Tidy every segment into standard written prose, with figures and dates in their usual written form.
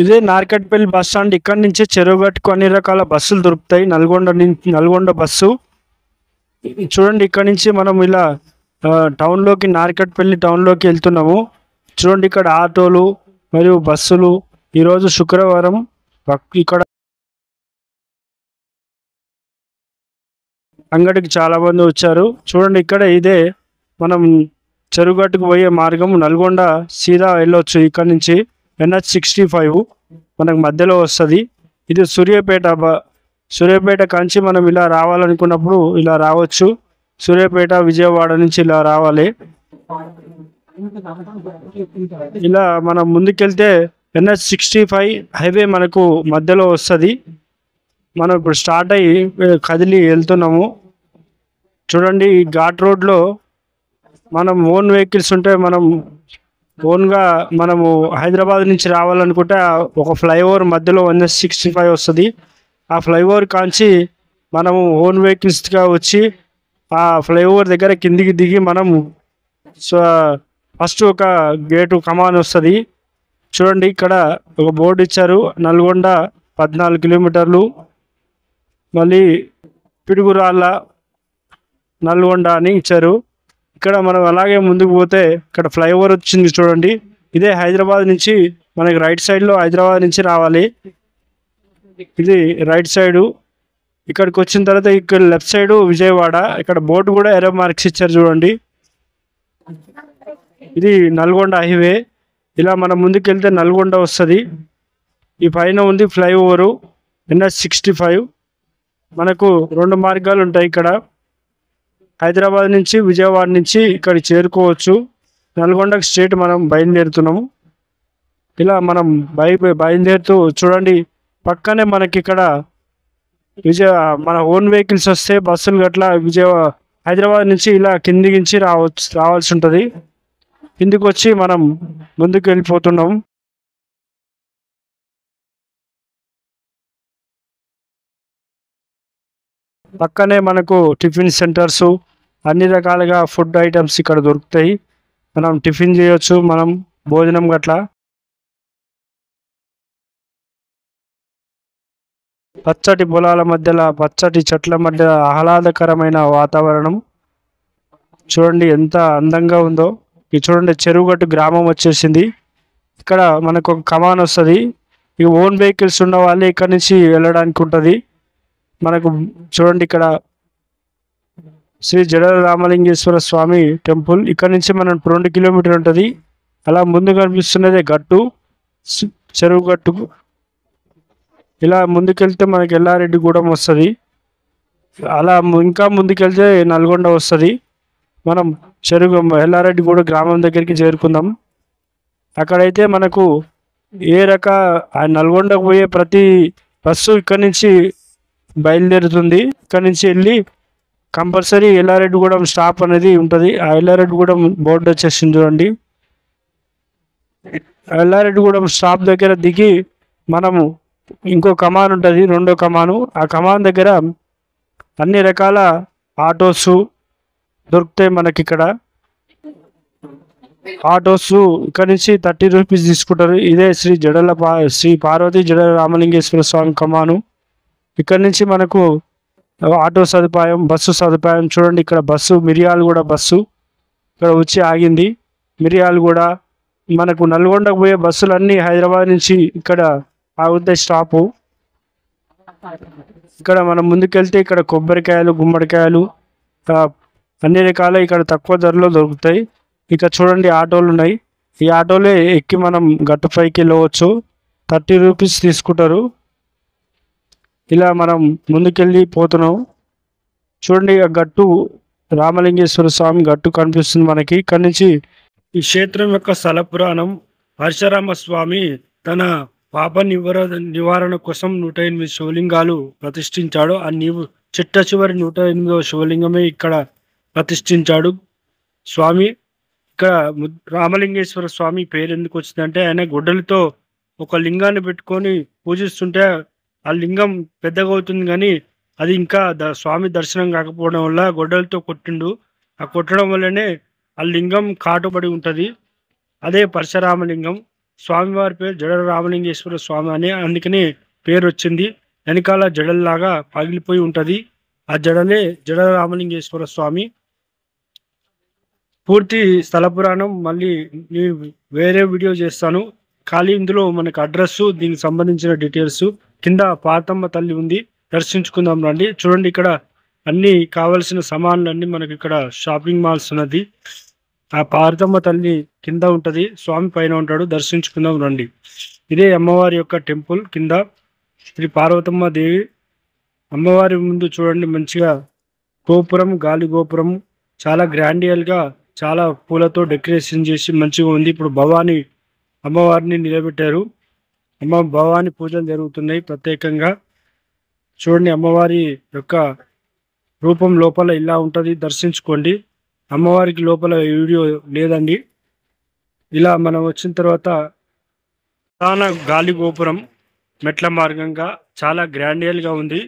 ఇదే Narketpally bus stand. ఇక్కడ నుంచి చెరువుగట్టుకు అన్ని రకాల బస్సులు దొరుకుతాయి. నల్గొండ బస్సు చూడండి. ఇక్కడ నుంచి మనం ఇలా టౌన్లోకి, నార్కట్పల్లి టౌన్లోకి వెళ్తున్నాము. చూడండి ఇక్కడ ఆటోలు మరియు బస్సులు. ఈరోజు శుక్రవారం. ఇక్కడ అంగడికి చాలా మంది వచ్చారు. చూడండి ఇక్కడ ఇదే మనం చెరువుగట్టుకు పోయే మార్గం. నల్గొండ సీదా వెళ్ళొచ్చు. ఇక్కడ నుంచి NH65 మనకు మధ్యలో వస్తుంది. ఇది సూర్యాపేట కాంచి మనం ఇలా రావాలనుకున్నప్పుడు ఇలా రావచ్చు. సూర్యాపేట, విజయవాడ నుంచి ఇలా రావాలి. ఇలా మనం ముందుకెళ్తే NH65 హైవే మనకు మధ్యలో వస్తుంది. మనం ఇప్పుడు స్టార్ట్ అయ్యి కదిలి వెళ్తున్నాము. చూడండి ఈ ఘాట్ రోడ్లో మనం ఓన్ వెహికల్స్ ఉంటే మనం ఓన్గా మనము హైదరాబాద్ నుంచి రావాలనుకుంటే ఒక ఫ్లైఓవర్ మధ్యలో NH65 వస్తుంది. ఆ ఫ్లైఓవర్ కాంచి మనము ఓన్ వెహికల్స్గా వచ్చి ఆ ఫ్లైఓవర్ దగ్గర కిందికి దిగి మనం ఫస్ట్ ఒక గేటు కమాన్ వస్తుంది. చూడండి ఇక్కడ ఒక బోర్డు ఇచ్చారు. నల్గొండ 14 కిలోమీటర్లు, మళ్ళీ పిడుగురాళ్ళ నల్గొండ అని ఇచ్చారు. ఇక్కడ మనం అలాగే ముందుకు పోతే ఇక్కడ ఫ్లైఓవర్ వచ్చింది చూడండి. ఇదే హైదరాబాద్ నుంచి మనకి రైట్ సైడ్లో హైదరాబాద్ నుంచి రావాలి. ఇది రైట్ సైడు. ఇక్కడికి వచ్చిన తర్వాత ఇక్కడ లెఫ్ట్ సైడు విజయవాడ. ఇక్కడ బోర్డు కూడా ఎరో మార్క్స్ ఇచ్చారు చూడండి. ఇది నల్గొండ హైవే. ఇలా మనం ముందుకెళ్తే నల్గొండ వస్తుంది. ఈ పైన ఉంది ఫ్లైఓవరు NH65. మనకు 2 మార్గాలు ఉంటాయి. ఇక్కడ హైదరాబాద్ నుంచి, విజయవాడ నుంచి ఇక్కడ చేరుకోవచ్చు. నల్గొండకు స్ట్రేట్ మనం బయలుదేరుతున్నాము. ఇలా మనం బయలుదేరుతూ చూడండి పక్కనే మనకి ఇక్కడ మన ఓన్ వెహికల్స్ వస్తే బస్సులు గట్లా హైదరాబాద్ నుంచి ఇలా కిందికి రావాల్సి ఉంటుంది. కిందికి వచ్చి మనం ముందుకు వెళ్ళిపోతున్నాం. పక్కనే మనకు టిఫిన్ సెంటర్స్, అన్ని రకాలుగా ఫుడ్ ఐటమ్స్ ఇక్కడ దొరుకుతాయి. మనం టిఫిన్ చేయొచ్చు, మనం భోజనం గట్లా. పచ్చటి పొలాల మధ్యలో, పచ్చటి చెట్ల మధ్య ఆహ్లాదకరమైన వాతావరణం. చూడండి ఎంత అందంగా ఉందో. ఇది చూడండి చెరువుగట్టు గ్రామం వచ్చేసింది. ఇక్కడ మనకు ఒక కమాన్ వస్తుంది. ఇక ఓన్ వెహికల్స్ ఉన్న వాళ్ళే ఇక్కడ నుంచి వెళ్ళడానికి ఉంటుంది. మనకు చూడండి ఇక్కడ శ్రీ జడల రామలింగేశ్వర స్వామి టెంపుల్. ఇక్కడ నుంచి మనం 2 కిలోమీటర్ ఉంటుంది. అలా ముందు కనిపిస్తున్నదే గట్టు, చెరువు గట్టు. ఇలా ముందుకెళ్తే మనకి ఎల్లారెడ్డిగూడెం వస్తుంది. అలా ఇంకా ముందుకెళ్తే నల్గొండ వస్తుంది. మనం ఎల్లారెడ్డిగూడెం గ్రామం దగ్గరికి చేరుకుందాం. అక్కడైతే మనకు నల్గొండకు పోయే ప్రతి బస్సు ఇక్కడ నుంచి బయలుదేరుతుంది. ఇక్కడ నుంచి వెళ్ళి కంపల్సరీ ఎల్లారెడ్డిగూడెం స్టాప్ అనేది ఉంటుంది. ఆ ఎల్లారెడ్డిగూడెం బోర్డు వచ్చేసింది చూడండి. ఎల్లారెడ్డిగూడెం స్టాప్ దగ్గర దిగి మనము ఇంకో కమాన్ ఉంటుంది, 2వ కమాను. ఆ కమాన్ దగ్గర అన్ని రకాల ఆటోస్ దొరుకుతాయి మనకి. ఇక్కడ ఆటోస్ ఇక్కడ నుంచి 30 రూపీస్ తీసుకుంటారు. ఇదే శ్రీ పార్వతీ జడల రామలింగేశ్వర స్వామి కమాను. ఇక్కడ నుంచి మనకు ఆటో సదుపాయం, బస్సు సదుపాయం. చూడండి ఇక్కడ బస్సు మిర్యాలగూడ బస్సు ఇక్కడ వచ్చి ఆగింది. మిర్యాలగూడ మనకు నల్గొండకు పోయే బస్సులన్నీ హైదరాబాద్ నుంచి ఇక్కడ ఆగుతాయి స్టాపు. ఇక్కడ మనం ముందుకెళ్తే ఇక్కడ కొబ్బరికాయలు, గుమ్మడికాయలు అన్ని రకాల ఇక్కడ తక్కువ ధరలో దొరుకుతాయి. ఇక చూడండి ఆటోలు ఉన్నాయి. ఈ ఆటోలే ఎక్కి మనం గట్టుపైకి వెళ్ళవచ్చు. 30 రూపీస్ తీసుకుంటారు. ఇలా మనం ముందుకెళ్ళి పోతున్నాం. చూడండి ఆ గట్టు రామలింగేశ్వర స్వామి గట్టు కనిపిస్తుంది మనకి. ఇక్కడ నుంచి ఈ క్షేత్రం యొక్క స్థల పురాణం. పరశురామ స్వామి తన పాప నివారణ కోసం 108 శివలింగాలు ప్రతిష్ఠించాడు. ఆ చిట్ట చివరి 108వ శివలింగమే ఇక్కడ ప్రతిష్ఠించాడు స్వామి. ఇక్కడ రామలింగేశ్వర స్వామి పేరు ఎందుకు వచ్చిందంటే ఆయన గొడ్డలితో ఒక లింగాన్ని పెట్టుకొని పూజిస్తుంటే ఆ లింగం పెద్దగా అవుతుంది, కానీ అది ఇంకా స్వామి దర్శనం కాకపోవడం వల్ల గొడ్డలతో కొట్టిండు. ఆ కొట్టడం వల్లనే ఆ లింగం కాటుబడి ఉంటుంది. అదే పరశురామలింగం. స్వామివారి పేరు జడల రామలింగేశ్వర స్వామి అని అందుకని పేరు వచ్చింది. వెనకాల జడల్లాగా పగిలిపోయి ఉంటది. ఆ జడలే జడల రామలింగేశ్వర స్వామి. పూర్తి స్థల పురాణం మళ్ళీ నేను వేరే వీడియో చేస్తాను. ఖాళీ ఇందులో మనకు అడ్రస్, దీనికి సంబంధించిన డీటెయిల్స్, కింద పాతమ్మ తల్లి ఉంది, దర్శించుకుందాం రండి. చూడండి ఇక్కడ అన్ని కావలసిన సామాన్లన్నీ మనకి ఇక్కడ షాపింగ్ మాల్స్ ఉన్నది. ఆ పార్వతమ్మ తల్లి కింద ఉంటది, స్వామి పైన ఉంటాడు. దర్శించుకుందాం రండి. ఇదే అమ్మవారి యొక్క టెంపుల్ కింద శ్రీ పార్వతమ్మ దేవి. అమ్మవారి ముందు చూడండి మంచిగా గోపురం, గాలి గోపురం చాలా గ్రాండియల్ గా చాలా పూలతో డెకరేషన్ చేసి మంచిగా ఉంది. ఇప్పుడు భవానీ అమ్మవారిని నిలబెట్టారు. భవానీ పూజలు జరుగుతున్నాయి ప్రత్యేకంగా. చూడండి అమ్మవారి యొక్క రూపం లోపల ఇలా ఉంటది, దర్శించుకోండి. అమ్మవారికి లోపల వీడియో లేదండి. ఇలా మనం వచ్చిన తర్వాత ప్రధాన గాలి గోపురం మెట్ల మార్గంగా చాలా గ్రాండియల్ గా ఉంది.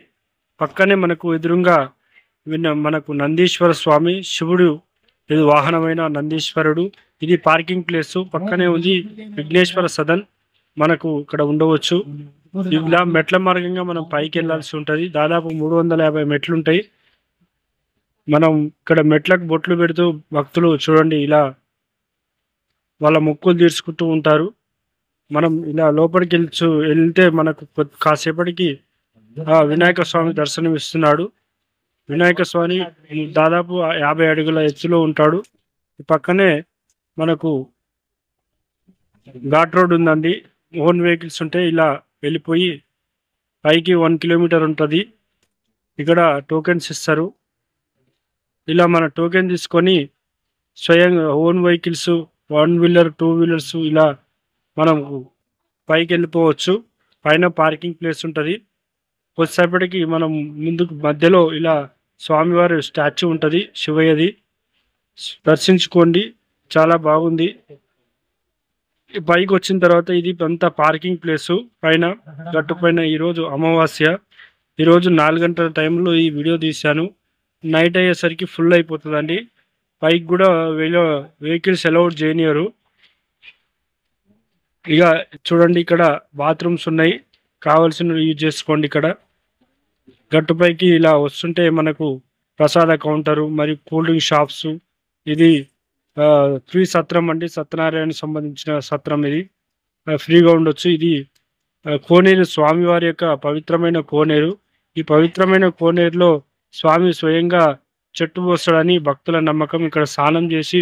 పక్కనే మనకు ఎదురుగా మనకు నందీశ్వర స్వామి, శివుడు ఇది వాహనమైన నందీశ్వరుడు. ఇది పార్కింగ్ ప్లేస్. పక్కనే ఉంది విఘ్నేశ్వర సదన్, మనకు ఇక్కడ ఉండవచ్చు. ఇలా మెట్ల మార్గంగా మనం పైకి వెళ్లాల్సి ఉంటది. దాదాపు 350 మెట్లు ఉంటాయి. మనం ఇక్కడ మెట్లకు బొట్లు పెడుతూ భక్తులు చూడండి ఇలా వాళ్ళ మొక్కులు తీర్చుకుంటూ ఉంటారు. మనం ఇలా లోపలికి వెళ్తే మనకు కాసేపటికి వినాయక స్వామి దర్శనం ఇస్తున్నాడు. వినాయక స్వామి దాదాపు 50 అడుగుల ఎత్తులో ఉంటాడు. పక్కనే మనకు ఘాట్ రోడ్ ఉందండి. ఓన్ వెహికల్స్ ఉంటాయి. ఇలా వెళ్ళిపోయి పైకి 1 కిలోమీటర్ ఉంటుంది. ఇక్కడ టోకెన్స్ ఇస్తారు. ఇలా మన టోకెన్ తీసుకొని స్వయంగా ఓన్ వెహికల్స్, 1 వీలర్ 2 వీలర్స్ ఇలా మనం పైకి వెళ్ళిపోవచ్చు. పైన పార్కింగ్ ప్లేస్ ఉంటుంది. కొద్దిసేపటికి మనం ముందుకు మధ్యలో ఇలా స్వామివారి స్టాచ్యూ ఉంటుంది, శివయ్యది. దర్శించుకోండి, చాలా బాగుంది. పైకి వచ్చిన తర్వాత ఇది అంతా పార్కింగ్ ప్లేసు. పైన గట్టు పైన ఈరోజు అమావాస్య. ఈరోజు 4 గంటల టైంలో ఈ వీడియో తీశాను. నైట్ అయ్యేసరికి ఫుల్ అయిపోతుందండి. పైకి కూడా వెహికల్స్ అలౌడ్ చేయనియరు. ఇక చూడండి ఇక్కడ బాత్రూమ్స్ ఉన్నాయి, కావాల్సినవి యూజ్ చేసుకోండి. ఇక్కడ గట్టుపైకి ఇలా వస్తుంటే మనకు ప్రసాద కౌంటరు మరియు కూల్ డ్రింక్ షాప్స్. ఇది ఫ్రీ సత్రం అండి, సత్యనారాయణ సంబంధించిన సత్రం. ఇది ఫ్రీగా ఉండొచ్చు. ఇది కోనేరు, స్వామివారి యొక్క పవిత్రమైన కోనేరు. ఈ పవిత్రమైన కోనేరులో స్వామి స్వయంగా చెట్టు పోస్తాడని భక్తుల నమ్మకం. ఇక్కడ స్నానం చేసి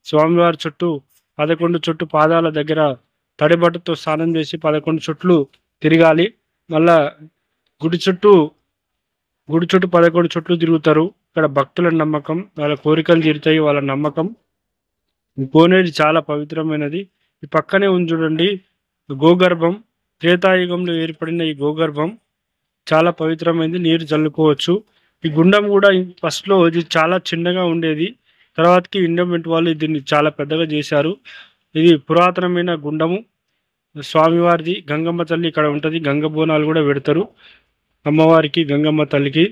స్వామివారి చుట్టూ 11 చుట్టూ పాదాల దగ్గర తడిబట్టతో స్నానం చేసి 11 చుట్లు తిరగాలి. మళ్ళా గుడి చుట్టూ 11 చుట్లు తిరుగుతారు. ఇక్కడ భక్తుల నమ్మకం, వాళ్ళ కోరికలు తీరుతాయి, వాళ్ళ నమ్మకం. కోనేరు చాలా పవిత్రమైనది. ఈ పక్కనే ఉంది చూడండి గోగర్భం. త్రేతాయుగంలో ఏర్పడిన ఈ గోగర్భం చాలా పవిత్రమైనది, నీరు చల్లుకోవచ్చు. ఈ గుండం కూడా ఫస్ట్లో ఇది చాలా చిన్నగా ఉండేది. తర్వాతకి ఇండోమెంట్ వాళ్ళు దీన్ని చాలా పెద్దగా చేశారు. ఇది పురాతనమైన గుండము. స్వామివారిది. గంగమ్మ తల్లి ఇక్కడ ఉంటుంది. గంగ బోనాలు కూడా పెడతారు అమ్మవారికి, గంగమ్మ తల్లికి.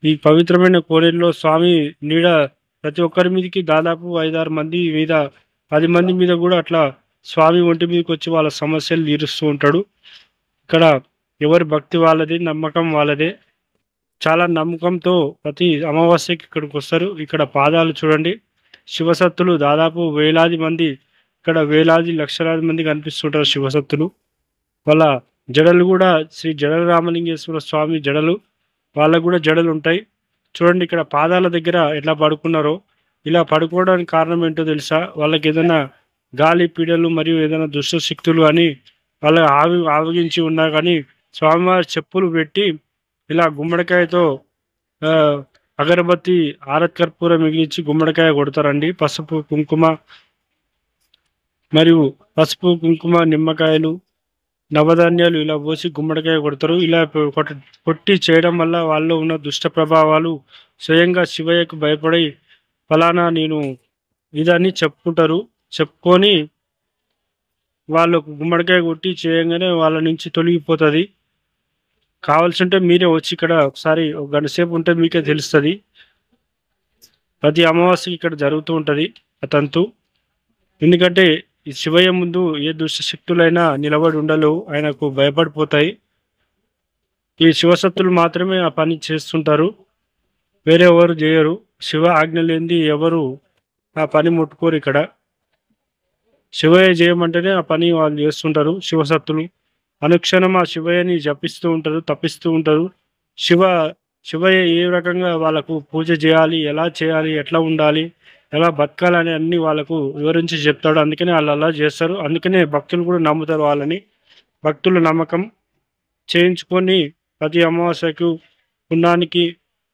ఈ పవిత్రమైన కోనేరులో స్వామి నీడ ప్రతి ఒక్కరి మీదకి దాదాపు 5-6 మంది మీద, 10 మంది మీద కూడా అట్లా స్వామి ఒంటి మీదకి వచ్చి వాళ్ళ సమస్యలు తీరుస్తూ ఉంటాడు. ఇక్కడ ఎవరి భక్తి వాళ్ళది, నమ్మకం వాళ్ళదే. చాలా నమ్మకంతో ప్రతి అమావాస్యకి ఇక్కడికి వస్తారు. ఇక్కడ పాదాలు చూడండి, శివసత్తులు దాదాపు వేలాది మంది, ఇక్కడ వేలాది లక్షలాది మంది కనిపిస్తుంటారు శివసత్తులు. వాళ్ళ జడలు కూడా శ్రీ జడల రామలింగేశ్వర స్వామి జడలు, వాళ్ళకు కూడా జడలు ఉంటాయి. చూడండి ఇక్కడ పాదాల దగ్గర ఎట్లా పడుకున్నారో. ఇలా పడుకోవడానికి కారణం ఏంటో తెలుసా? వాళ్ళకి ఏదైనా గాలి పీడలు మరియు ఏదైనా దుష్ట శక్తులు అని వాళ్ళ ఆవగించి ఉన్నా కానీ స్వామివారి చెప్పులు పెట్టి ఇలా గుమ్మడికాయతో అగరబత్తి ఆరత్ కర్పూరం మిగిలించి గుమ్మడికాయ కొడతారండి. పసుపు కుంకుమ నిమ్మకాయలు నవధాన్యాలు ఇలా పోసి గుమ్మడికాయ కొడతారు. ఇలా కొట్టి చేయడం వల్ల వాళ్ళలో ఉన్న దుష్ట ప్రభావాలు స్వయంగా శివయ్యకు భయపడి ఫలానా నేను ఇదని చెప్పుకుంటారు. చెప్పుకొని వాళ్ళు గుమ్మడికాయ కొట్టి చేయగానే వాళ్ళ నుంచి తొలగిపోతుంది. కావాల్సి ఉంటే మీరే వచ్చి ఇక్కడ ఒకసారి ఒక గంట సేపు ఉంటే మీకే తెలుస్తుంది. ప్రతి అమావాస్యకి ఇక్కడ జరుగుతూ ఉంటుంది ఆ తంతు. ఎందుకంటే ఈ శివయ్య ముందు ఏ దుష్ట శక్తులైనా నిలబడి ఉండలేవు, ఆయనకు భయపడిపోతాయి. ఈ శివసత్తులు మాత్రమే ఆ పని చేస్తుంటారు, వేరే ఎవరు చేయరు. శివ ఆజ్ఞ లేనిది ఎవరు ఆ పని ముట్టుకోరు. ఇక్కడ శివయ్య చేయమంటేనే ఆ పని వాళ్ళు చేస్తుంటారు. శివసత్తులు అనుక్షణం ఆ శివయ్యని జపిస్తూ ఉంటారు, తప్పిస్తూ ఉంటారు. శివ శివయ్య ఏ రకంగా వాళ్ళకు పూజ చేయాలి, ఎలా చేయాలి, ఎట్లా ఉండాలి, ఎలా బతకాలని అన్ని వాళ్ళకు వివరించి చెప్తాడు. అందుకనే వాళ్ళు అలా చేస్తారు. అందుకనే భక్తులు కూడా నమ్ముతారు వాళ్ళని. భక్తుల నమ్మకం చేయించుకొని ప్రతి అమావాస్యకు పుణ్యానికి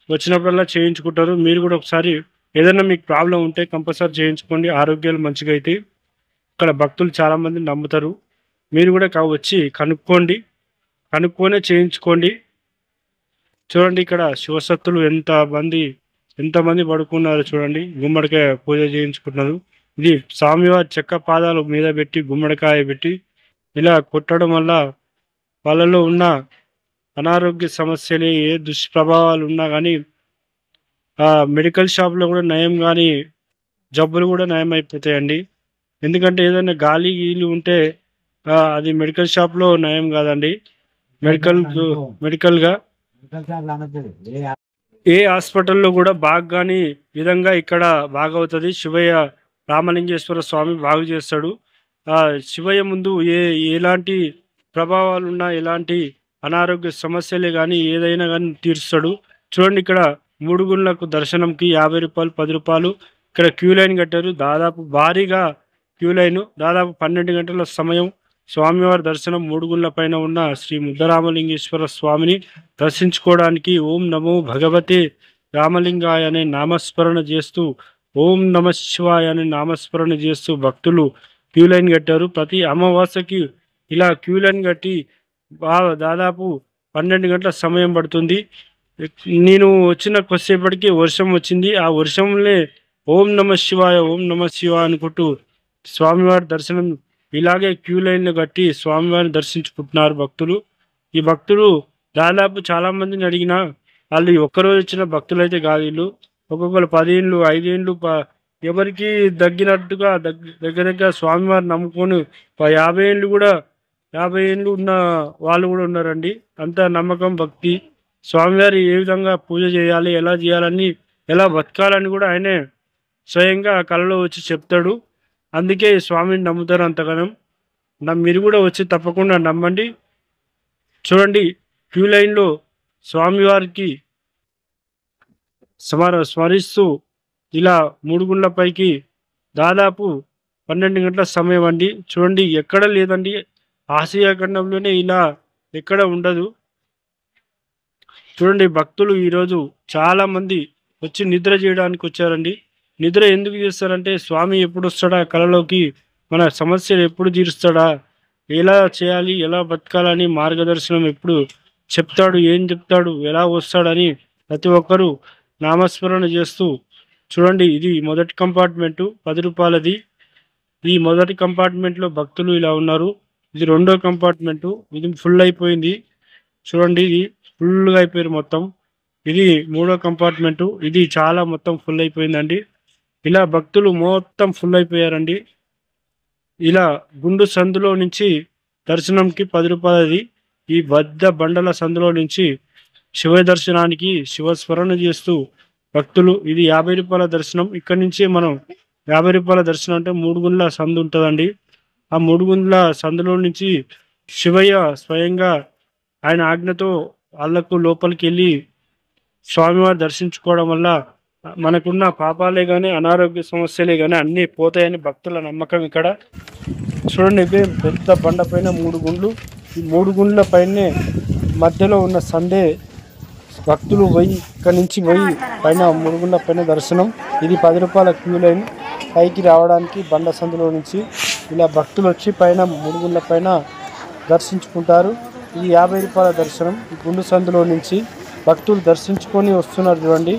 వచ్చినప్పుడల్లా చేయించుకుంటారు. మీరు కూడా ఒకసారి ఏదైనా మీకు ప్రాబ్లం ఉంటే కంపల్సరీ చేయించుకోండి, ఆరోగ్యాలు మంచిగా అవుతాయి. ఇక్కడ భక్తులు చాలామంది నమ్ముతారు. మీరు కూడా వచ్చి కనుక్కోండి, కనుక్కొనే చేయించుకోండి. చూడండి ఇక్కడ శివసత్తులు ఎంతమంది పడుకున్నారు చూడండి, గుమ్మడికాయ పూజ చేయించుకుంటున్నారు. ఇది స్వామివారి చెక్క పాదాలు మీద పెట్టి గుమ్మడికాయ పెట్టి ఇలా కొట్టడం వల్ల వాళ్ళలో ఉన్న అనారోగ్య సమస్యలు, ఏ దుష్ప్రభావాలు ఉన్నా కానీ ఆ మెడికల్ షాప్లో కూడా నయం కానీ జబ్బులు కూడా నయం అయిపోతాయండి. ఎందుకంటే ఏదైనా గాలి గీలు ఉంటే అది మెడికల్ షాప్లో నయం కాదండి. మెడికల్గా ఏ హాస్పిటల్లో కూడా బాగా కానీ విధంగా ఇక్కడ బాగా అవుతుంది. శివయ్య రామలింగేశ్వర స్వామి బాగు చేస్తాడు. శివయ్య ముందు ఎలాంటి ప్రభావాలు ఉన్నా, ఎలాంటి అనారోగ్య సమస్యలే కానీ ఏదైనా కానీ తీరుస్తాడు. చూడండి ఇక్కడ 3 గుళ్ళకు దర్శనంకి 50 రూపాయలు, 10 రూపాయలు. ఇక్కడ క్యూ లైన్ కట్టారు, దాదాపు భారీగా క్యూ లైన్, దాదాపు 12 గంటల సమయం. స్వామివారి దర్శనం 3 గుళ్ళ పైన ఉన్న శ్రీ ముద్దరామలింగేశ్వర స్వామిని దర్శించుకోవడానికి ఓం నమో భగవతే రామలింగాయ అనే నామస్మరణ చేస్తూ, ఓం నమ శివాయ అనే నామస్మరణ చేస్తూ భక్తులు క్యూ లైన్ కట్టారు. ప్రతి అమావాస్యకి ఇలా క్యూ లైన్ కట్టి దాదాపు 12 గంటల సమయం పడుతుంది. నేను వచ్చిన కొద్దిసేపటికి వర్షం వచ్చింది. ఆ వర్షంలో ఓం నమ శివాయ, ఓం నమ శివాయ అనుకుంటూ స్వామివారి దర్శనం ఇలాగే క్యూ లైన్లు కట్టి స్వామివారిని దర్శించుకుంటున్నారు భక్తులు. ఈ భక్తులు దాదాపు చాలామందిని అడిగినా వాళ్ళు ఒక్కరోజు వచ్చిన భక్తులు అయితే కాదు. వీళ్ళు ఒక్కొక్కరు 10 ఏళ్ళు, 5 ఏళ్ళు, ఎవరికి తగ్గినట్టుగా దగ్గర స్వామివారిని నమ్ముకొని 50 ఏళ్ళు కూడా 50 ఏళ్ళు ఉన్న వాళ్ళు కూడా ఉన్నారండి. అంత నమ్మకం, భక్తి. స్వామివారి ఏ విధంగా పూజ చేయాలి, ఎలా చేయాలని, ఎలా బతకాలని కూడా ఆయనే స్వయంగా కళలో వచ్చి చెప్తాడు. అందుకే స్వామిని నమ్ముతారు అంతగానం. మీరు కూడా వచ్చి తప్పకుండా నమ్మండి. చూడండి క్యూ లైన్లో స్వామివారికి స్మరిస్తూ ఇలా 3 గుళ్ళ పైకి దాదాపు 12 గంటల సమయం అండి. చూడండి ఎక్కడ లేదండి, ఆసియా ఖండంలోనే ఇలా ఎక్కడ ఉండదు. చూడండి భక్తులు ఈరోజు చాలామంది వచ్చి నిద్ర చేయడానికి వచ్చారండి. నిద్ర ఎందుకు చేస్తారంటే స్వామి ఎప్పుడు వస్తాడా కళలోకి, మన సమస్యలు ఎప్పుడు తీరుస్తాడా, ఎలా చేయాలి, ఎలా బతకాలని మార్గదర్శనం ఎప్పుడు చెప్తాడు, ఏం చెప్తాడు, ఎలా వస్తాడని ప్రతి ఒక్కరూ నామస్మరణ చేస్తూ. చూడండి ఇది మొదటి కంపార్ట్మెంటు 10 రూపాయలది. ఈ మొదటి కంపార్ట్మెంట్లో భక్తులు ఇలా ఉన్నారు. ఇది 2వ కంపార్ట్మెంటు, ఇది ఫుల్ అయిపోయింది. చూడండి ఇది ఫుల్గా అయిపోయారు మొత్తం. ఇది 3వ కంపార్ట్మెంటు, ఇది చాలా మొత్తం ఫుల్ అయిపోయిందండి. ఇలా భక్తులు మొత్తం ఫుల్ అయిపోయారండి. ఇలా గుండు సందులో నుంచి దర్శనంకి 10 రూపాయలది. ఈ పెద్ద బండల సందులో నుంచి శివ దర్శనానికి శివస్మరణ చేస్తూ భక్తులు, ఇది 50 రూపాయల దర్శనం. ఇక్కడి నుంచి మనం 50 రూపాయల దర్శనం అంటే 3 గుండ్ల సందు ఉంటుందండి. ఆ 3 గుండ్ల సందులో నుంచి శివయ్య స్వయంగా ఆయన ఆజ్ఞతో వాళ్ళకు లోపలికి వెళ్ళి స్వామివారు దర్శించుకోవడం వల్ల మనకున్న పాపాలే కానీ అనారోగ్య సమస్యలే కానీ అన్నీ పోతాయని భక్తుల నమ్మకం. ఇక్కడ చూడండి ఇదే పెద్ద బండ పైన 3 గుండ్లు. ఈ 3 గుండ్ల పైనే మధ్యలో ఉన్న సందే భక్తులు ఇక్కడి నుంచి పైన 3 గుండ్ల పైన దర్శనం. ఇది 10 రూపాయల క్యూ లైన్. పైకి రావడానికి బండ సందులో నుంచి ఇలా భక్తులు వచ్చి పైన 3 గుండ్ల పైన దర్శించుకుంటారు. ఇది 50 రూపాయల దర్శనం. ఈ గుండు సందులో నుంచి భక్తులు దర్శించుకొని వస్తున్నారు చూడండి.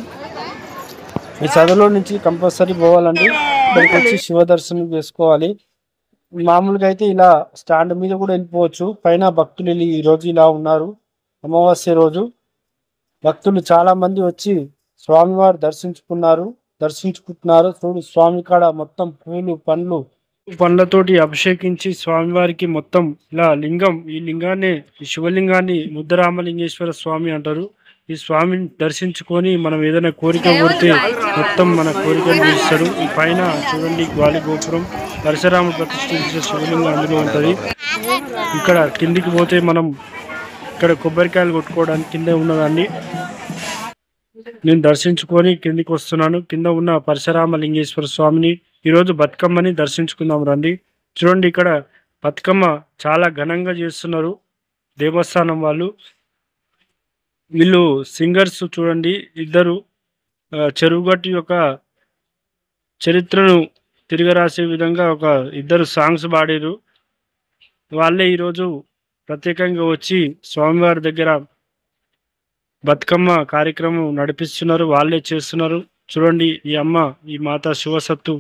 ఈ సందులో నుంచి కంపల్సరీ పోవాలండి. ఇక్కడికి వచ్చి శివ దర్శనం చేసుకోవాలి. మామూలుగా అయితే ఇలా స్టాండ్ మీద కూడా వెళ్ళిపోవచ్చు. పైన భక్తులు ఈరోజు ఇలా ఉన్నారు. అమావాస్య రోజు భక్తులు చాలా మంది వచ్చి స్వామివారు దర్శించుకుంటున్నారు. చూడు స్వామి కాడ మొత్తం పూలు పండ్లు పండ్లతోటి అభిషేకించి స్వామివారికి మొత్తం ఇలా లింగం, ఈ లింగాన్ని, ఈ శివలింగాన్ని ముద్దరామలింగేశ్వర స్వామి అంటారు. ఈ స్వామిని దర్శించుకొని మనం ఏదైనా కోరిక కోరితే మొత్తం మన కోరికలు తీరుస్తాడు. ఈ పైన చూడండి గాలి గోపురం, పరశురామ ప్రతిష్ఠించిన శివలింగం అందులో ఉంటుంది. ఇక్కడ కిందికి పోతే మనం ఇక్కడ కొబ్బరికాయలు కొట్టుకోవడానికి కింద ఉన్నదాన్ని నేను దర్శించుకొని కిందికి వస్తున్నాను. కింద ఉన్న పరశురామ లింగేశ్వర స్వామిని ఈరోజు బతుకమ్మని దర్శించుకుందాం రండి. చూడండి ఇక్కడ బతుకమ్మ చాలా ఘనంగా చేస్తున్నారు దేవస్థానం వాళ్ళు. వీళ్ళు సింగర్స్ చూడండి, ఇద్దరు చెరువుగట్టు యొక్క చరిత్రను తిరగరాసే విధంగా ఇద్దరు సాంగ్స్ పాడారు. వాళ్ళే ఈరోజు ప్రత్యేకంగా వచ్చి స్వామివారి దగ్గర బతుకమ్మ కార్యక్రమం నడిపిస్తున్నారు, వాళ్ళే చేస్తున్నారు. చూడండి ఈ మాత శివసత్తు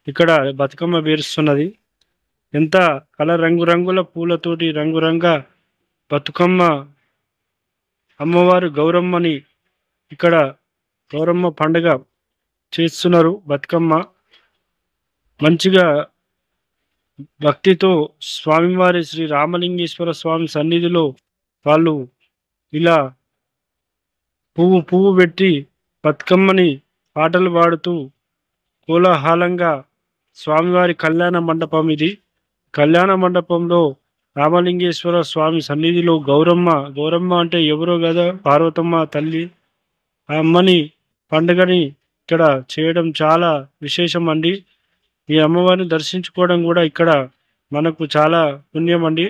ఇక్కడ బతుకమ్మ పేరుస్తున్నది. ఎంత రంగురంగుల పూలతోటి రంగురంగ బతుకమ్మ అమ్మవారు గౌరమ్మని ఇక్కడ గౌరమ్మ పండుగ చేస్తున్నారు. బతుకమ్మ మంచిగా భక్తితో స్వామివారి శ్రీ రామలింగేశ్వర స్వామి సన్నిధిలో వాళ్ళు ఇలా పువ్వు పెట్టి బతుకమ్మని పాటలు పాడుతూ కోలాహలంగా స్వామివారి కళ్యాణ మండపం ఇది. కళ్యాణ మండపంలో రామలింగేశ్వర స్వామి సన్నిధిలో గౌరమ్మ అంటే ఎవరో కదా, పార్వతమ్మ తల్లి. ఆ అమ్మని పండుగని ఇక్కడ చేయడం చాలా విశేషం అండి. ఈ అమ్మవారిని దర్శించుకోవడం కూడా ఇక్కడ మనకు చాలా పుణ్యం అండి.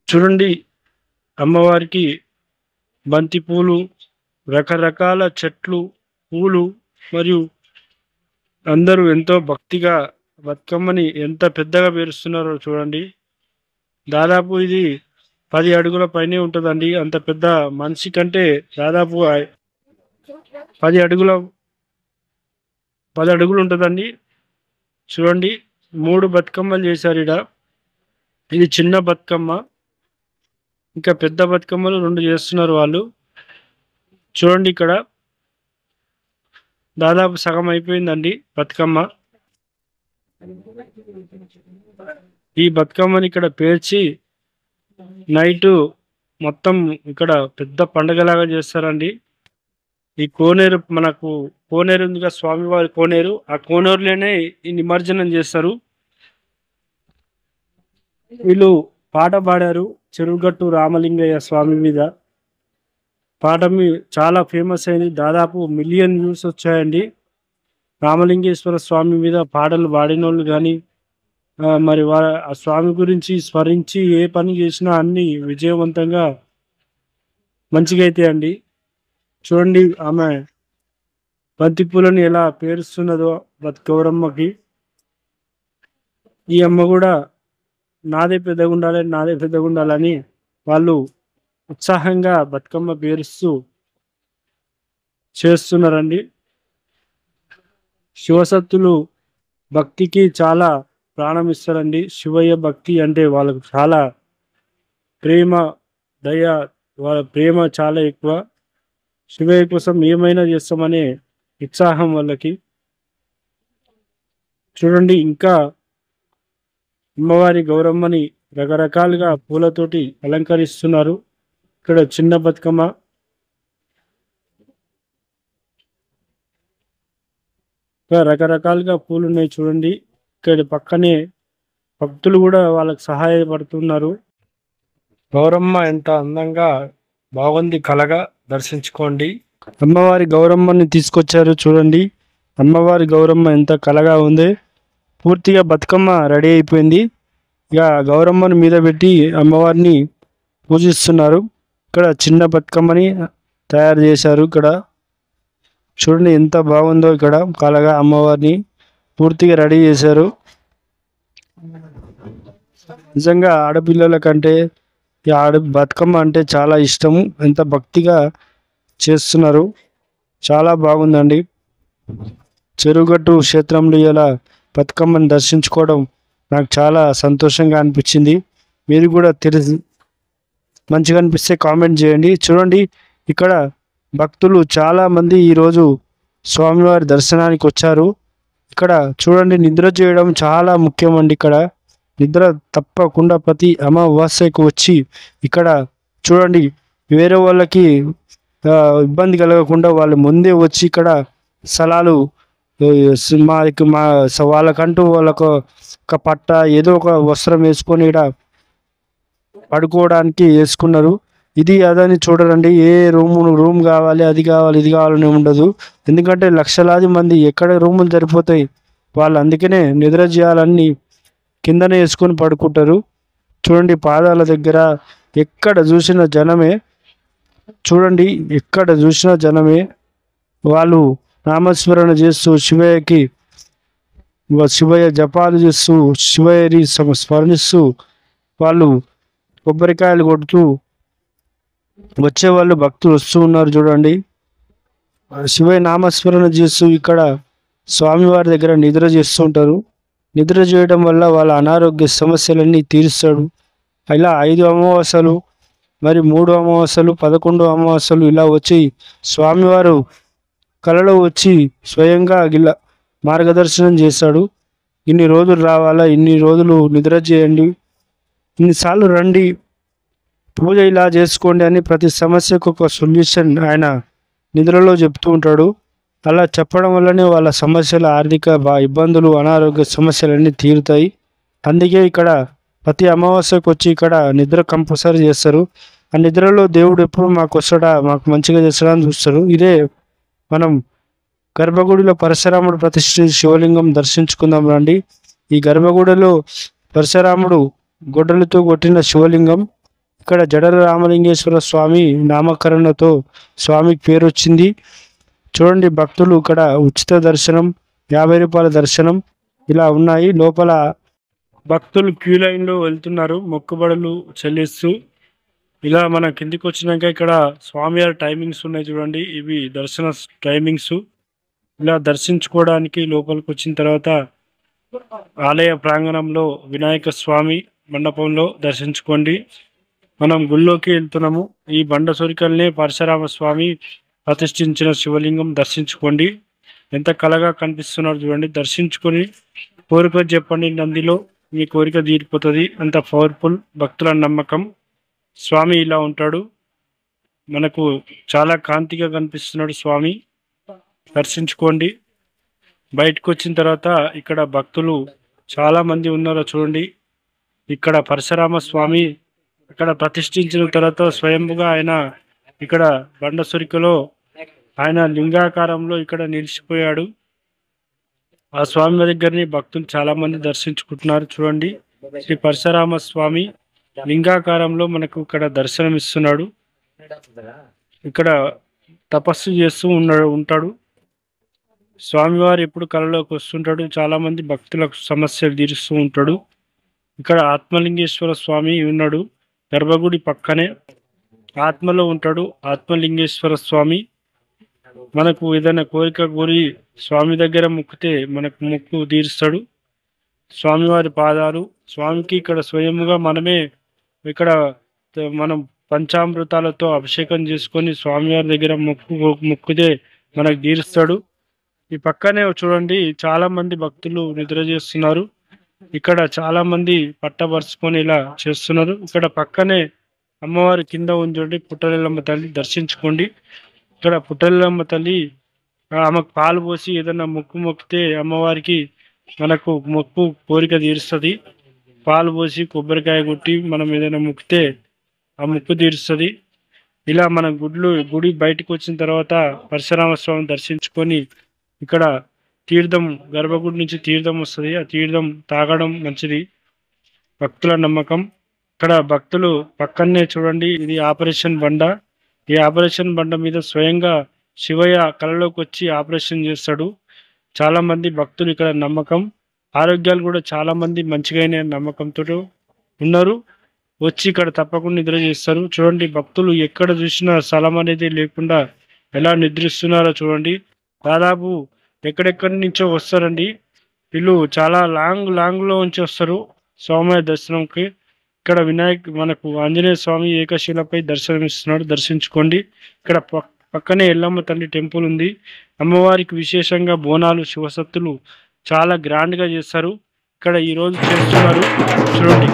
చూడండి అమ్మవారికి బంతి పూలు, రకరకాల చెట్లు, పూలు, మరియు అందరూ ఎంతో భక్తిగా బతుకమ్మని ఎంత పెద్దగా పేరుస్తున్నారో చూడండి. దాదాపు ఇది 10 అడుగుల పైనే ఉంటుందండి. అంత పెద్ద మనిషి కంటే దాదాపు 10 అడుగులు ఉంటుందండి. చూడండి 3 బతుకమ్మలు చేశారు ఇక్కడ. ఇది చిన్న బతుకమ్మ, ఇంకా పెద్ద బతుకమ్మలు 2 చేస్తున్నారు వాళ్ళు. చూడండి ఇక్కడ దాదాపు సగం అయిపోయిందండి బతుకమ్మ. ఈ బతుకమ్మని ఇక్కడ పేర్చి నైటు మొత్తం ఇక్కడ పెద్ద పండగలాగా చేస్తారండి. ఈ కోనేరు, మనకు కోనేరు ఉందిగా స్వామివారి కోనేరు, ఆ కోనేరులోనే ఈ నిమజ్జనం చేస్తారు. వీళ్ళు పాట పాడారు చెరువుగట్టు రామలింగయ్య స్వామి మీద. పాట చాలా ఫేమస్ అయింది, దాదాపు 1 మిలియన్ వ్యూస్ వచ్చాయండి. రామలింగేశ్వర స్వామి మీద పాటలు పాడిన వాళ్ళు కానీ మరి ఆ స్వామి గురించి స్మరించి ఏ పని చేసినా అన్ని విజయవంతంగా మంచిగా అవుతాయండి. చూడండి ఆమె బంతి పూలను ఎలా పేరుస్తున్నదో గౌరమ్మకి. ఈ అమ్మ కూడా నాదే పెద్దగా ఉండాలని వాళ్ళు ఉత్సాహంగా బతుకమ్మ పేరుస్తూ చేస్తున్నారండి. శివసత్తులు భక్తికి చాలా ప్రాణం ఇస్తారండి. శివయ్య భక్తి అంటే వాళ్ళకు చాలా ప్రేమ, దయ, వాళ్ళ ప్రేమ చాలా ఎక్కువ. శివయ్య కోసం ఏమైనా చేస్తామనే ఉత్సాహం వాళ్ళకి. చూడండి ఇంకా అమ్మవారి గౌరమ్మని రకరకాలుగా పూలతోటి అలంకరిస్తున్నారు. ఇక్కడ చిన్న బతుకమ్మ, రకరకాలుగా పూలు ఉన్నాయి చూడండి. ఇక్కడ పక్కనే భక్తులు కూడా వాళ్ళకి సహాయపడుతున్నారు. గౌరమ్మ ఎంత అందంగా బాగుంది, కలగా దర్శించుకోండి. అమ్మవారి గౌరమ్మని తీసుకొచ్చారు చూడండి. అమ్మవారి గౌరమ్మ ఎంత కలగా ఉంది. పూర్తిగా బతుకమ్మ రెడీ అయిపోయింది. ఇక గౌరమ్మని మీద పెట్టి అమ్మవారిని పూజిస్తున్నారు. ఇక్కడ చిన్న బతుకమ్మని తయారు చేశారు. ఇక్కడ చూడండి ఎంత బాగుందో. ఇక్కడ కలగా అమ్మవారిని పూర్తిగా రెడీ చేశారు. నిజంగా ఆడపిల్లల కంటే ఈ బతుకమ్మ అంటే చాలా ఇష్టము. ఎంత భక్తిగా చేస్తున్నారు, చాలా బాగుందండి. చెరువుగట్టు క్షేత్రంలో ఇలా బతుకమ్మని దర్శించుకోవడం నాకు చాలా సంతోషంగా అనిపించింది. మీరు కూడా మంచిగా అనిపిస్తే కామెంట్ చేయండి. చూడండి ఇక్కడ భక్తులు చాలామంది ఈరోజు స్వామివారి దర్శనానికి వచ్చారు. ఇక్కడ చూడండి, నిద్ర చేయడం చాలా ముఖ్యమండి. ఇక్కడ నిద్ర తప్పకుండా ప్రతి అమావాస్యకు వచ్చి ఇక్కడ చూడండి, వేరే వాళ్ళకి ఆ, ఇబ్బంది కలగకుండా వాళ్ళు ముందే వచ్చి ఇక్కడ స్థలాలు ఆ, వాళ్ళకంటూ వాళ్ళకు ఒక పట్ట ఏదో ఒక వస్త్రం వేసుకొని ఇక్కడ పడుకోవడానికి వేసుకున్నారు. ఇది అదని చూడరండి. ఏ రూమ్ కావాలి, అది కావాలి, ఇది కావాలని ఉండదు. ఎందుకంటే లక్షలాది మంది ఎక్కడ రూములు సరిపోతాయి, వాళ్ళు అందుకనే నిద్ర చేయాలని కిందనే వేసుకొని పడుకుంటారు. చూడండి, పాదాల దగ్గర ఎక్కడ చూసిన జనమే. చూడండి, ఎక్కడ చూసిన జనమే. వాళ్ళు నామస్మరణ చేస్తూ శివయ్య జపాలు చేస్తూ శివయ్యని స్మరణిస్తూ వాళ్ళు కొబ్బరికాయలు కొడుతూ వచ్చే వాళ్ళు భక్తులు వస్తూ ఉన్నారు. చూడండి, శివయ్య నామస్మరణ చేస్తూ ఇక్కడ స్వామివారి దగ్గర నిద్ర చేస్తూ ఉంటారు. నిద్ర చేయడం వల్ల వాళ్ళ అనారోగ్య సమస్యలన్నీ తీరుస్తాడు. ఇలా 5 అమావాస్యలు, మరి 3 అమావాస్యలు, 11 అమావాస్యలు ఇలా వచ్చి స్వామివారు కలలో వచ్చి స్వయంగా ఇలా మార్గదర్శనం చేస్తాడు. ఇన్ని రోజులు రావాలా, ఇన్ని రోజులు నిద్ర చేయండి, ఇన్నిసార్లు రండి, పూజ ఇలా చేసుకోండి అని ప్రతి సమస్యకు ఒక సొల్యూషన్ ఆయన నిద్రలో చెప్తూ ఉంటాడు. అలా చెప్పడం వల్లనే వాళ్ళ సమస్యల ఆర్థిక ఇబ్బందులు, అనారోగ్య సమస్యలన్నీ తీరుతాయి. అందుకే ఇక్కడ ప్రతి అమావాస్యకు వచ్చి ఇక్కడ నిద్ర కంపల్సరీ చేస్తారు. ఆ నిద్రలో దేవుడు ఎప్పుడు మాకు వస్తాడా, మాకు మంచిగా చేస్తాడా అని చూస్తారు. ఇదే మనం గర్భగుడిలో పరశురాముడు ప్రతిష్ఠించిన శివలింగం దర్శించుకుందాం రండి. ఈ గర్భగుడిలో పరశురాముడు గొడ్డలతో కొట్టిన శివలింగం. ఇక్కడ జడల రామలింగేశ్వర స్వామి నామకరణతో స్వామికి పేరు వచ్చింది. చూడండి, భక్తులు ఇక్కడ ఉచిత దర్శనం, 50 రూపాయల దర్శనం ఇలా ఉన్నాయి. లోపల భక్తులు క్యూ లైన్లో వెళ్తున్నారు మొక్కుబడులు చెల్లిస్తూ. ఇలా మన కిందికి వచ్చినాక ఇక్కడ స్వామివారి టైమింగ్స్ ఉన్నాయి చూడండి, ఇవి దర్శన టైమింగ్స్. ఇలా దర్శించుకోవడానికి లోపలికి వచ్చిన తర్వాత ఆలయ ప్రాంగణంలో వినాయక స్వామి మండపంలో దర్శించుకోండి. మనం గుళ్ళోకి వెళ్తున్నాము. ఈ బండ సొరికల్నే పరశురామ స్వామి ప్రతిష్ఠించిన శివలింగం దర్శించుకోండి. ఎంత కలగా కనిపిస్తున్నారు చూడండి. దర్శించుకొని కోరిక చెప్పండి, నందిలో మీ కోరిక తీరిపోతుంది. అంత పవర్ఫుల్ భక్తుల నమ్మకం. స్వామి ఇలా ఉంటాడు, మనకు చాలా కాంతిగా కనిపిస్తున్నాడు స్వామి. దర్శించుకోండి. బయటకు వచ్చిన తర్వాత ఇక్కడ భక్తులు చాలా మంది ఉన్నారో చూడండి. ఇక్కడ పరశురామ స్వామి ఇక్కడ ప్రతిష్ఠించిన తర్వాత స్వయంగా ఆయన ఇక్కడ బండసురికలో ఆయన లింగాకారంలో ఇక్కడ నిలిచిపోయాడు. ఆ స్వామి దగ్గరని భక్తులు చాలా మంది దర్శించుకుంటున్నారు. చూడండి, శ్రీ పరశురామ స్వామి లింగాకారంలో మనకు ఇక్కడ దర్శనం ఇస్తున్నాడు. ఇక్కడ తపస్సు చేస్తూ ఉంటాడు స్వామివారు. ఎప్పుడు కళలోకి వస్తుంటాడు. చాలా మంది భక్తులకు సమస్యలు తీరుస్తూ ఉంటాడు. ఇక్కడ ఆత్మలింగేశ్వర స్వామి ఉన్నాడు. గర్భగుడి పక్కనే ఆత్మలో ఉంటాడు ఆత్మలింగేశ్వర స్వామి. మనకు ఏదైనా కోరిక కోరి స్వామి దగ్గర మొక్కితే మనకు మొక్కు తీరుస్తాడు. స్వామివారి పాదాలు స్వామికి ఇక్కడ స్వయముగా మనమే ఇక్కడ మనం పంచామృతాలతో అభిషేకం చేసుకొని స్వామివారి దగ్గర మొక్కితే మనకు తీరుస్తాడు. ఈ పక్కనే చూడండి, చాలా మంది భక్తులు నిద్ర చేస్తున్నారు. ఇక్కడ చాలా మంది పట్టబరుచుకొని ఇలా చేస్తున్నారు. ఇక్కడ పక్కనే అమ్మవారి కింద ఉంచండి పుట్టలెల్లమ్మ తల్లి దర్శించుకోండి. ఇక్కడ పుట్టలెల్లమ్మ తల్లి ఆమెకు పాలు పోసి ఏదైనా మొక్కితే అమ్మవారికి మనకు మొక్కు కోరిక తీరుస్తుంది. పాలు పోసి కొబ్బరికాయ కొట్టి మనం ఏదైనా మొక్కితే ఆ మొక్కు తీరుస్తుంది. ఇలా మన గుడి బయటకు వచ్చిన తర్వాత పరశురామ స్వామిని దర్శించుకొని ఇక్కడ తీర్థం, గర్భగుడి నుంచి తీర్థం వస్తుంది. ఆ తీర్థం తాగడం మంచిది, భక్తుల నమ్మకం. ఇక్కడ భక్తులు పక్కనే చూడండి, ఇది ఆపరేషన్ బండ. ఈ ఆపరేషన్ బండ మీద స్వయంగా శివయ్య కళలోకి వచ్చి ఆపరేషన్ చేస్తాడు. చాలా మంది భక్తులు ఇక్కడ నమ్మకం. ఆరోగ్యాలు కూడా చాలా మంది మంచిగా నమ్మకంతో ఉన్నారు. వచ్చి ఇక్కడ తప్పకుండా నిద్ర చేస్తారు. చూడండి, భక్తులు ఎక్కడ చూసినా స్థలం అనేది లేకుండా ఎలా నిద్రిస్తున్నారో చూడండి. దాదాపు ఎక్కడెక్కడి నుంచో వస్తారండి. వీళ్ళు చాలా లాంగ్లో నుంచి వస్తారు స్వామి దర్శనంకి. ఇక్కడ మనకు ఆంజనేయ స్వామి ఏకశిలపై దర్శనమిస్తున్నాడు, దర్శించుకోండి. ఇక్కడ పక్కనే ఎల్లమ్మ తల్లి టెంపుల్ ఉంది. అమ్మవారికి విశేషంగా బోనాలు, శివసత్తులు చాలా గ్రాండ్గా చేస్తారు. ఇక్కడ ఈరోజు చేస్తున్నారు చూడండి.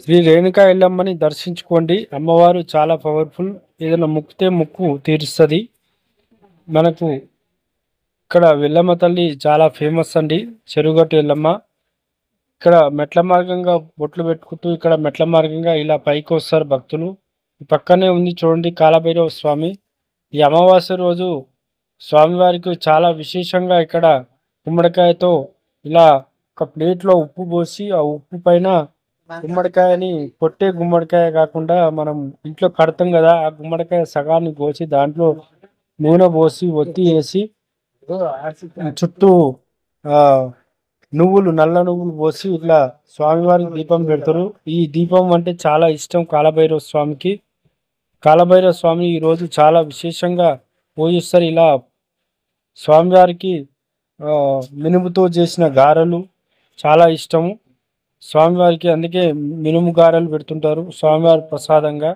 శ్రీ రేణుకా ఎల్లమ్మని దర్శించుకోండి. అమ్మవారు చాలా పవర్ఫుల్. ఏదైనా మొక్కితే మొక్కు తీరుస్తుంది. మనకు ఇక్కడ ఎల్లమ్మ తల్లి చాలా ఫేమస్ అండి. చెరుగట్టు ఎల్లమ్మ. ఇక్కడ మెట్ల మార్గంగా బొట్లు పెట్టుకుంటూ ఇక్కడ మెట్ల మార్గంగా ఇలా పైకి వస్తారు భక్తులు. పక్కనే ఉంది చూడండి కాలభైరవ స్వామి. ఈ అమావాస్య రోజు స్వామివారికి చాలా విశేషంగా ఇక్కడ గుమ్మడికాయతో ఇలా ఒక ప్లేట్లో ఉప్పు పోసి ఆ ఉప్పు పైన గుమ్మడికాయని కొట్టే గుమ్మడికాయ కాకుండా మనం ఇంట్లో కడతాం కదా, ఆ గుమ్మడికాయ సగాన్ని కోసి దాంట్లో నూనె పోసి ఒత్తి వేసి చుట్టూ ఆ నువ్వులు నల్ల నువ్వులు పోసి ఇట్లా స్వామివారికి దీపం పెడతారు. ఈ దీపం అంటే చాలా ఇష్టం కాలభైరవ స్వామికి. కాలభైరవ స్వామి ఈరోజు చాలా విశేషంగా పూజిస్తారు. ఇలా స్వామివారికి మినుముతో చేసిన గారెలు చాలా ఇష్టము స్వామివారికి. అందుకే మినుము గారెలు పెడుతుంటారు స్వామివారి ప్రసాదంగా.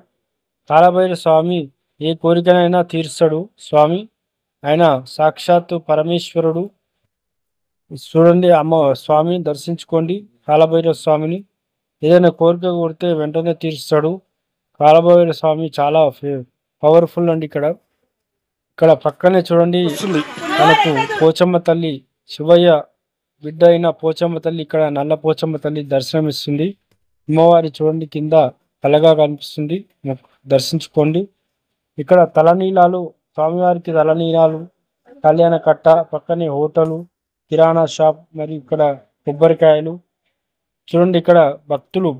కాలభైరవ స్వామి ఏ కోరికనైనా తీరుస్తాడు స్వామి. ఆయన సాక్షాత్తు పరమేశ్వరుడు. చూడండి స్వామిని దర్శించుకోండి కాలభైరవ స్వామిని. ఏదైనా కోరిక కోరితే వెంటనే తీరుస్తాడు. కాలభైరవ స్వామి చాలా పవర్ఫుల్ అండి. ఇక్కడ పక్కనే చూడండి మనకు పోచమ్మ తల్లి, శివయ్య బిడ్డ అయిన పోచమ్మ తల్లి, ఇక్కడ నల్ల పోచమ్మ తల్లి దర్శనం ఇస్తుంది. అమ్మవారి చూడండి కింద కలగా కనిపిస్తుంది, దర్శించుకోండి. ఇక్కడ తలనీలాలు, స్వామివారికి తలనీలాలు, కళ్యాణ కట్ట, పక్కనే హోటలు, కిరాణా షాప్, మరియు ఇక్కడ కొబ్బరికాయలు. చూడండి ఇక్కడ భక్తులు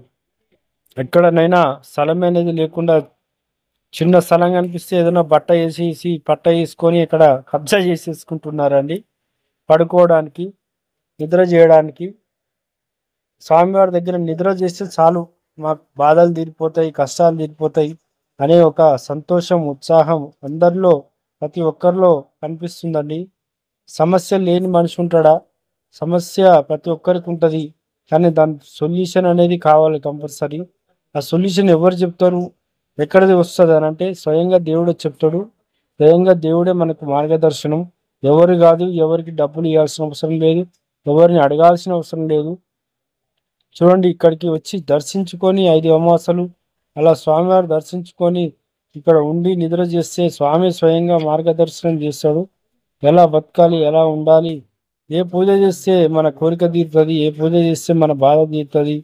ఎక్కడనైనా స్థలం అనేది లేకుండా చిన్న స్థలం కనిపిస్తే ఏదైనా బట్ట వేసేసి పట్ట వేసుకొని ఇక్కడ కబ్జా చేసేసుకుంటున్నారండి. పడుకోవడానికి, నిద్ర చేయడానికి. స్వామివారి దగ్గర నిద్ర చేస్తే చాలు, మాకు బాధలు తీరిపోతాయి, కష్టాలు తీరిపోతాయి అనే ఒక సంతోషం, ఉత్సాహం అందరిలో, ప్రతి ఒక్కరిలో కనిపిస్తుందండి. సమస్య లేని మనిషి ఉంటాడా? సమస్య ప్రతి ఒక్కరికి ఉంటుంది, కానీ దాని సొల్యూషన్ అనేది కావాలి కంపల్సరీ. ఆ సొల్యూషన్ ఎవరు చెప్తారు, ఎక్కడిది వస్తుంది అని అంటే స్వయంగా దేవుడే చెప్తాడు. స్వయంగా దేవుడే మనకు మార్గదర్శనం. ఎవరు కాదు, ఎవరికి డబ్బులు ఇవ్వాల్సిన అవసరం లేదు, ఎవరిని అడగాల్సిన అవసరం లేదు. చూడండి ఇక్కడికి వచ్చి దర్శించుకొని 5 అమావాస్యలు అలా స్వామివారు దర్శించుకొని ఇక్కడ ఉండి నిద్ర చేస్తే స్వామి స్వయంగా మార్గదర్శనం చేస్తాడు. ఎలా బతకాలి, ఎలా ఉండాలి, ఏ పూజ చేస్తే మన కోరిక తీరుతుంది, ఏ పూజ చేస్తే మన బాధ తీరుతుంది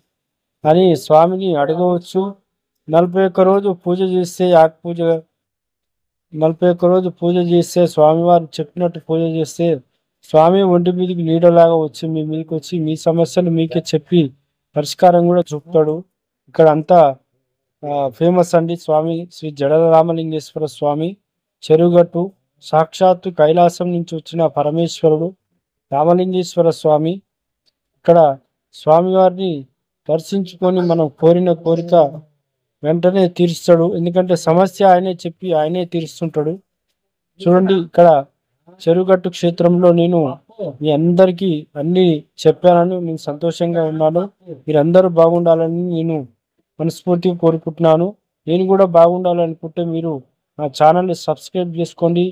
అని స్వామిని అడగవచ్చు. 41 రోజు పూజ చేస్తే, ఆకు పూజ 41 రోజు పూజ చేస్తే, స్వామివారు చెప్పినట్టు పూజ చేస్తే స్వామి ఒంటి మీదకి నీడలాగా వచ్చి మీ మీదకి వచ్చి మీ సమస్యలు మీకే చెప్పి పరిష్కారం కూడా చూపుతాడు. ఇక్కడ అంతా ఫేమస్ అండి. స్వామి శ్రీ జడల రామలింగేశ్వర స్వామి, చెరుగట్టు, సాక్షాత్తు కైలాసం నుంచి వచ్చిన పరమేశ్వరుడు రామలింగేశ్వర స్వామి. ఇక్కడ స్వామివారిని దర్శించుకొని మనం కోరిన కోరిక వెంటనే తీరుస్తాడు. ఎందుకంటే సమస్య ఆయనే చెప్పి ఆయనే తీరుస్తుంటాడు. చూడండి ఇక్కడ చెరుగట్టు క్షేత్రంలో నేను మీ అందరికీ అన్ని చెప్పానని నేను సంతోషంగా ఉన్నాను. మీరందరూ బాగుండాలని నేను మనస్ఫూర్తిగా కోరుకుంటున్నాను. నేను కూడా బాగుండాలనుకుంటే మీరు నా ఛానల్ని సబ్స్క్రైబ్ చేసుకోండి,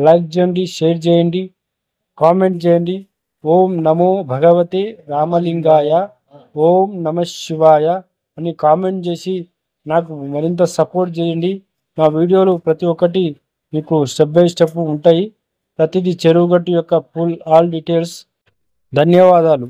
లైక్ చేయండి, షేర్ చేయండి, కామెంట్ చేయండి. ఓం నమో భగవతే రామలింగాయ, ఓం నమ శివాయ అని కామెంట్ చేసి నాకు మరింత సపోర్ట్ చేయండి. నా వీడియోలు ప్రతి ఒక్కటి మీకు స్టెప్ బై స్టెప్ ఉంటాయి. ప్రతిదీ చెరువుగట్టు యొక్క ఫుల్ ఆల్ డీటెయిల్స్. ధన్యవాదాలు.